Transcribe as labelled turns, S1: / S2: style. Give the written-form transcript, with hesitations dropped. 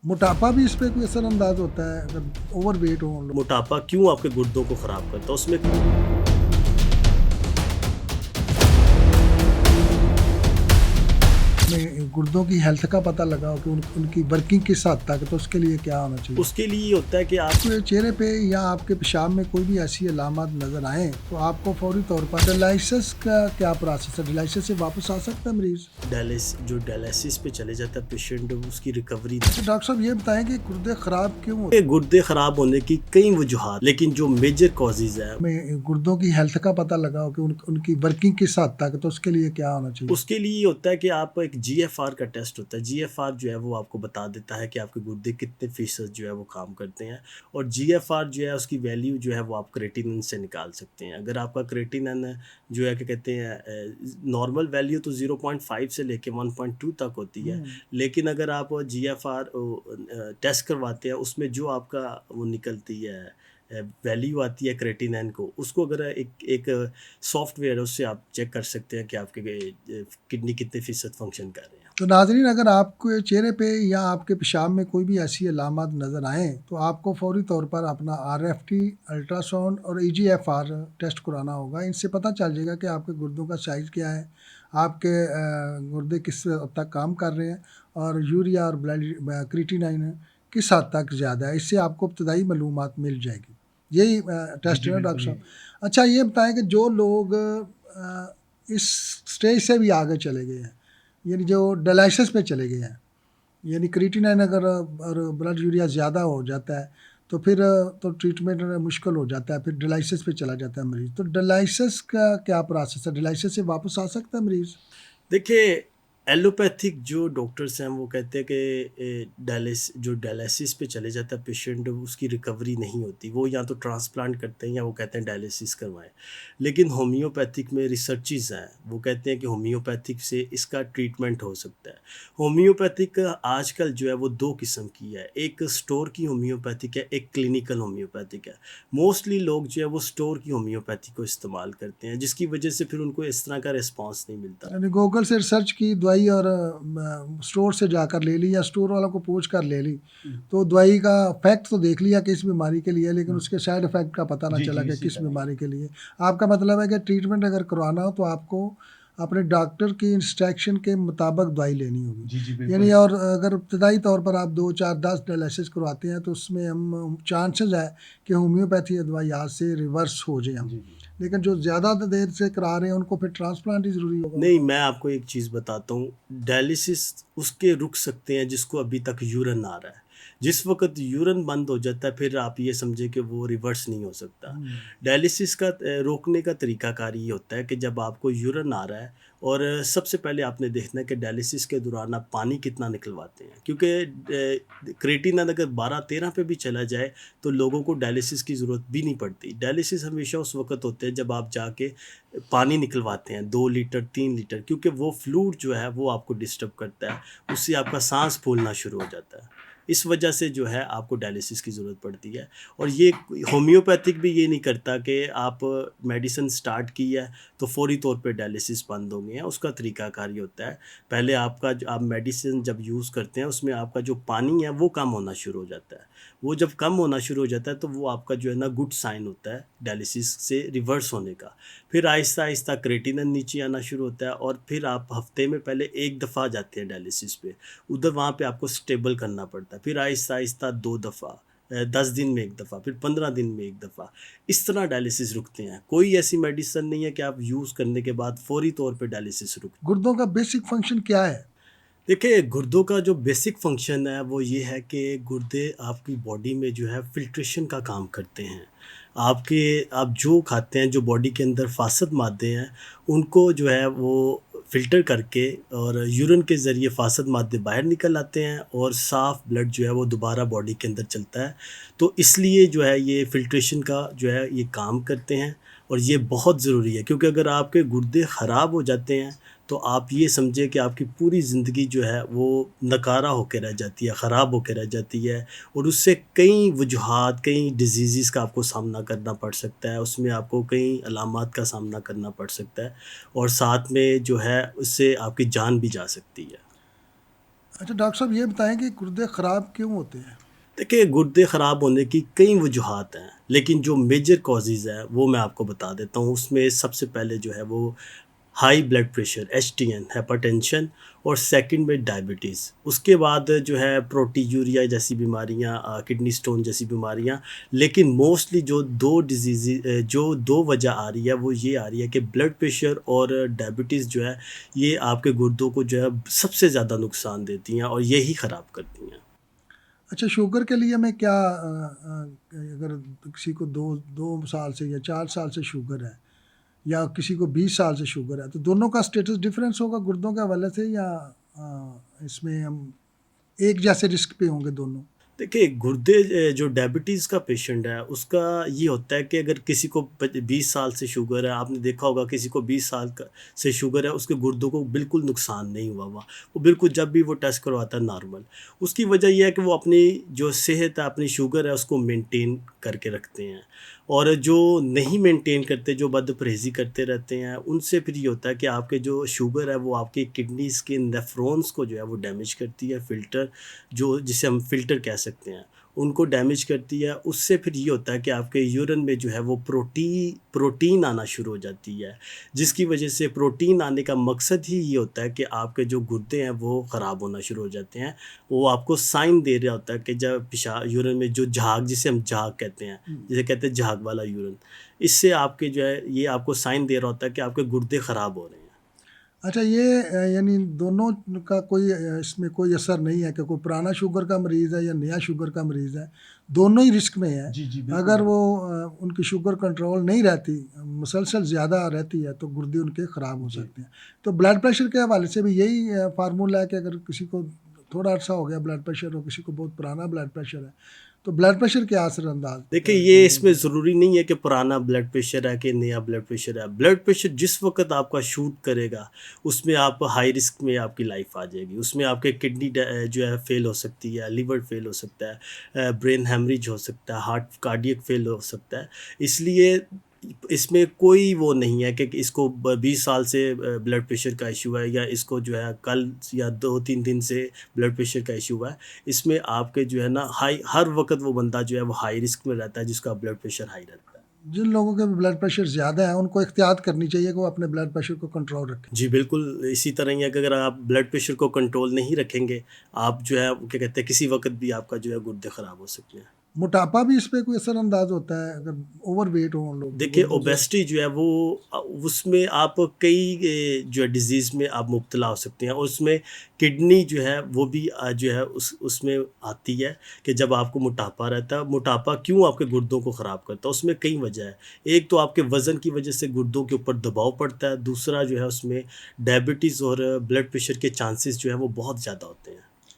S1: मोटापा भी इस पे कोई असरअंदाज होता है अगर ओवर वेट हो लोग?
S2: मोटापा क्यों आपके गुर्दों को खराब करता है उसमें।
S1: में गुर्दों की हेल्थ का पता लगा हो कि उनकी वर्किंग किस हद तक है, तो उसके लिए क्या होना चाहिए?
S2: उसके लिए ये होता है कि आप
S1: आपके चेहरे पे या आपके पेशाब में कोई भी ऐसी अलामत नजर आए तो आपको फौरी तौर पर डायलिसिस का क्या प्रोसेस है? डायलिसिस से वापस आ सकता है मरीज?
S2: डायलिसिस पे चले जाता है पेशेंट, उसकी रिकवरी।
S1: तो डॉक्टर साहब ये बताएं कि गुर्दे खराब क्यों होते
S2: गुर्दे खराब होने की कई वजूहात, लेकिन जो मेजर कॉजेज है
S1: हैं? में गुर्दों की हेल्थ का पता लगा हो कि उनकी वर्किंग किस हद तक है, तो उसके लिए क्या होना चाहिए?
S2: उसके लिए ये होता है कि आप एक जीएफआर का टेस्ट होता है। जीएफआर जो है वो आपको बता देता है कि आपके गुर्दे कितने फीसद जो है वो काम करते हैं। और जीएफआर जो है उसकी वैल्यू जो है वो आप क्रेटिनिन से निकाल सकते हैं। अगर आपका क्रेटिनिन जो है क्या कहते हैं, नॉर्मल वैल्यू तो 0.5 से लेके 1.2 तक होती है। लेकिन अगर आप जीएफआर टेस्ट करवाते हैं, उसमें जो आपका वो निकलती है वैल्यू आती है क्रेटिनिन को, उसको अगर एक एक सॉफ्टवेयर है उससे आप चेक कर सकते हैं कि आपके किडनी कितने फीसद फंक्शन कर रहे हैं।
S1: तो नाजरीन, अगर आपके चेहरे पे या आपके पेशाब में कोई भी ऐसी अलामत नज़र आए तो आपको फौरी तौर पर अपना आरएफटी, अल्ट्रासाउंड और ईजीएफआर टेस्ट कराना होगा। इनसे पता चल जाएगा कि आपके गुर्दों का साइज़ क्या है, आपके गुर्दे किस हद तक काम कर रहे हैं और यूरिया और ब्लड क्रिएटिनिन किस हद तक ज़्यादा है। इससे आपको इब्तदाई मालूमात मिल जाएगी। यही टेस्ट है ना डॉक्टर साहब? अच्छा ये बताएं कि जो लोग इस स्टेज से भी आगे चले गए हैं, यानी जो डायलिसिस पे चले गए हैं, यानी क्रिएटिनिन अगर और ब्लड यूरिया ज़्यादा हो जाता है तो फिर तो ट्रीटमेंट मुश्किल हो जाता है, फिर डायलिसिस पे चला जाता है मरीज़। तो डायलिसिस का क्या प्रोसेस है? डायलिसिस से वापस आ सकता है मरीज़?
S2: देखिए, एलोपैथिक जो डॉक्टर्स हैं वो कहते हैं कि जो डायलिसिस पे चले जाता है पेशेंट, उसकी रिकवरी नहीं होती। वो या तो ट्रांसप्लांट करते हैं या वो कहते हैं डायलिसिस करवाएं। लेकिन होम्योपैथिक में रिसर्चेस हैं, वो कहते हैं कि होम्योपैथिक से इसका ट्रीटमेंट हो सकता है। होम्योपैथिक आजकल जो है वो दो किस्म की है, एक स्टोर की होम्योपैथिक है, एक क्लिनिकल होम्योपैथिक है। मोस्टली लोग जो है वो स्टोर की होम्योपैथी को इस्तेमाल करते हैं, जिसकी वजह से फिर उनको इस तरह का रिस्पॉन्स नहीं मिलता।
S1: यानी गूगल से रिसर्च की दवाई और स्टोर से जाकर ले ली या स्टोर वालों को पूछ कर ले ली, तो दवाई का फैक्ट तो देख लिया कि इस बीमारी के लिए, लेकिन उसके साइड इफ़ेक्ट का पता ना चला कि किस बीमारी के लिए। आपका मतलब है कि ट्रीटमेंट अगर करवाना हो तो आपको अपने डॉक्टर की इंस्ट्रक्शन के मुताबिक दवाई लेनी होगी। यानी और अगर इब्तदाई तौर पर आप 2, 4, 10 डायलिसिस करवाते हैं तो उसमें हम चांसेस है कि होम्योपैथी दवाई आज से रिवर्स हो जाए हम। लेकिन जो ज़्यादा देर से करा रहे हैं उनको फिर ट्रांसप्लांट ही ज़रूरी होगा।
S2: नहीं, मैं आपको एक चीज़ बताता हूँ, डायलिसिस उसके रुक सकते हैं जिसको अभी तक यूरिन आ रहा है। जिस वक़्त यूरिन बंद हो जाता है फिर आप ये समझें कि वो रिवर्स नहीं हो सकता। डायलिसिस का रोकने का तरीकाकार ये होता है कि जब आपको यूरिन आ रहा है, और सबसे पहले आपने देखना है कि डायलिसिस के दौरान आप पानी कितना निकलवाते हैं, क्योंकि क्रेटिनिन अगर 12-13 पे भी चला जाए तो लोगों को डायलिसिस की ज़रूरत भी नहीं पड़ती। डायलिसिस हमेशा उस वक़्त होते हैं जब आप जाके पानी निकलवाते हैं 2 लीटर 3 लीटर, क्योंकि वो फ्लूइड जो है वो आपको डिस्टर्ब करता है, उससे आपका साँस फूलना शुरू हो जाता है। इस वजह से जो है आपको डायलिसिस की ज़रूरत पड़ती है। और ये होम्योपैथिक भी ये नहीं करता कि आप मेडिसिन स्टार्ट की है तो फ़ौरी तौर पे डायलिसिस बंद हो गए हैं। उसका तरीकाकार ये होता है, पहले आपका जो आप मेडिसिन जब यूज़ करते हैं उसमें आपका जो पानी है वो कम होना शुरू हो जाता है। वो जब कम होना शुरू हो जाता है तो वो आपका जो है ना गुड साइन होता है डायलिसिस से रिवर्स होने का। फिर आहिस्ता-आहिस्ता क्रेटिनिन नीचे आना शुरू होता है और फिर आप हफ़्ते में पहले 1 दफ़ा जाते हैं डायलिसिस पे। उधर वहाँ पे आपको स्टेबल करना पड़ता है। फिर आहिस्ता-आहिस्ता 2 दफ़ा, 10 दिन में 1 दफ़ा, फिर 15 दिन में 1 दफ़ा। इस तरह डायलिसिस रुकते हैं। कोई ऐसी मेडिसिन नहीं है कि आप यूज़ करने के बाद फ़ौरी तौर पे डायलिसिस रुक।
S1: गुर्दों का बेसिक फंक्शन क्या है?
S2: देखिए, गुर्दों का जो बेसिक फ़ंक्शन है वो ये है कि गुर्दे आपकी बॉडी में जो है फ़िल्ट्रेशन का काम करते हैं। आपके आप जो खाते हैं, जो बॉडी के अंदर फासद मादे हैं, उनको जो है वो फ़िल्टर करके और यूरिन के ज़रिए फासद मादे बाहर निकल आते हैं और साफ़ ब्लड जो है वो दोबारा बॉडी के अंदर चलता है। तो इसलिए जो है ये फ़िल्ट्रेशन का जो है ये काम करते हैं, और ये बहुत ज़रूरी है, क्योंकि अगर आपके गुर्दे ख़राब हो जाते हैं तो आप ये समझें कि आपकी पूरी ज़िंदगी जो है वो नकारा होके रह जाती है, ख़राब होके रह जाती है। और उससे कई वजूहात, कई डिज़ीज़ेज़ का आपको सामना करना पड़ सकता है, उसमें आपको कई अलामात का सामना करना पड़ सकता है, और साथ में जो है उससे आपकी जान भी जा सकती है।
S1: अच्छा डॉक्टर साहब, ये बताएं कि गुर्दे ख़राब क्यों होते हैं?
S2: देखिए, गुर्दे ख़राब होने की कई वजूहात हैं, लेकिन जो मेजर कॉजेज़ हैं वो मैं आपको बता देता हूँ। उसमें सबसे पहले जो है वो हाई ब्लड प्रेशर, एचटीएन, हाइपरटेंशन, और सेकंड में डायबिटीज़। उसके बाद जो है प्रोटीयूरिया जैसी बीमारियाँ, किडनी स्टोन जैसी बीमारियाँ। लेकिन मोस्टली जो 2 जो 2 वजह आ रही है वो ये आ रही है कि ब्लड प्रेशर और डायबिटीज़ जो है, ये आपके गुर्दों को जो है सबसे ज़्यादा नुकसान देती हैं और यही ख़राब करती हैं।
S1: अच्छा, शुगर के लिए मैं क्या अगर किसी को 2 साल से या 4 साल से शुगर है, या किसी को 20 साल से शुगर है, तो दोनों का स्टेटस डिफरेंस होगा गुर्दों के हवाले से, या इसमें हम एक जैसे रिस्क पे होंगे दोनों?
S2: देखिए, गुर्दे जो डायबिटीज़ का पेशेंट है, उसका ये होता है कि अगर किसी को 20 साल से शुगर है, आपने देखा होगा किसी को 20 साल का से शुगर है, उसके गुर्दों को बिल्कुल नुकसान नहीं हुआ हुआ। वो बिल्कुल जब भी वो टेस्ट करवाता है नॉर्मल। उसकी वजह ये है कि वो अपनी जो सेहत है, अपनी शुगर है, उसको मेंटेन करके रखते हैं। और जो नहीं मेंटेन करते, जो बदपरहेज़ी करते रहते हैं, उनसे फिर ये होता है कि आपके जो शुगर है, वो आपकी किडनीज़ के नेफ्रॉन्स को जो है वो डैमेज करती है, फ़िल्टर जो जिसे हम फ़िल्टर कह सकते हैं, उनको डैमेज करती है। उससे फिर ये होता है कि आपके यूरिन में जो है वो प्रोटीन आना शुरू हो जाती है, जिसकी वजह से प्रोटीन आने का मकसद ही ये होता है कि आपके जो गुर्दे हैं वो ख़राब होना शुरू हो जाते हैं। वो आपको साइन दे रहा होता है कि जब यूरिन में जो झाग, जिसे हम झाग कहते हैं, जिसे कहते हैं झाग वाला यूरिन, इससे आपके जो है ये आपको साइन दे रहा होता है कि आपके गुर्दे ख़राब हो रहे हैं।
S1: अच्छा, ये यानी दोनों का कोई इसमें कोई असर नहीं है कि कोई पुराना शुगर का मरीज़ है या नया शुगर का मरीज़ है, दोनों ही रिस्क में है।
S2: जी, जी, बिल्कुल,
S1: अगर
S2: बिल्कुल।
S1: वो उनकी शुगर कंट्रोल नहीं रहती, मुसलसल ज़्यादा रहती है, तो गुर्दे उनके ख़राब हो
S2: जी।
S1: सकते हैं। तो ब्लड प्रेशर के हवाले से भी यही फ़ार्मूला है कि अगर किसी को थोड़ा अर्सा हो गया ब्लड प्रेशर, और किसी को बहुत पुराना ब्लड प्रेशर है, तो ब्लड प्रेशर क्या असरअंदाज
S2: देखिए, ये
S1: गुर्दों
S2: इसमें
S1: पे?
S2: ज़रूरी नहीं है कि पुराना ब्लड प्रेशर है कि नया ब्लड प्रेशर है। ब्लड प्रेशर जिस वक़्त आपका शूट करेगा, उसमें आप हाई रिस्क में आपकी लाइफ़ आ जाएगी। उसमें आपके किडनी जो है फ़ेल हो सकती है, लिवर फ़ेल हो सकता है, ब्रेन हैमरेज हो सकता है, हार्ट कार्डियक फ़ेल हो सकता है। इसलिए इसमें कोई वो नहीं है कि इसको 20 साल से ब्लड प्रेशर का इश्यू है, या इसको जो है कल या 2-3 दिन से ब्लड प्रेशर का इश्यू हुआ है। इसमें आपके जो है ना हाई, हर वक़्त वो बंदा जो है वो हाई रिस्क में रहता है, जिसका ब्लड प्रेशर हाई रहता है।
S1: जिन लोगों के ब्लड प्रेशर ज़्यादा है, उनको एहतियात करनी चाहिए कि वो अपने ब्लड प्रेशर को कंट्रोल रखें।
S2: जी, बिल्कुल, इसी तरह ही है कि अगर आप ब्लड प्रेशर को कंट्रोल नहीं रखेंगे, आप जो है क्या कहते हैं, किसी वक़्त भी आपका जो है गुर्दे ख़राब हो सकते हैं।
S1: मोटापा भी इस पे कोई असर-अंदाज़ होता है, अगर ओवरवेट हों लोग तो
S2: देखिए,
S1: गुर्दों से?
S2: ओबेसिटी जो है वो उसमें आप कई जो है डिज़ीज़ में आप मुब्तला हो सकते हैं, और उसमें किडनी जो है वो भी जो है उसमें आती है कि जब आपको मोटापा रहता है। मोटापा क्यों आपके गुर्दों को ख़राब करता है? उसमें कई वजह है। एक तो आपके वज़न की वजह से गुर्दों के ऊपर दबाव पड़ता है, दूसरा जो है उसमें डायबिटीज़ और ब्लड प्रेशर के चांसेस जो है वो बहुत ज़्यादा होते हैं।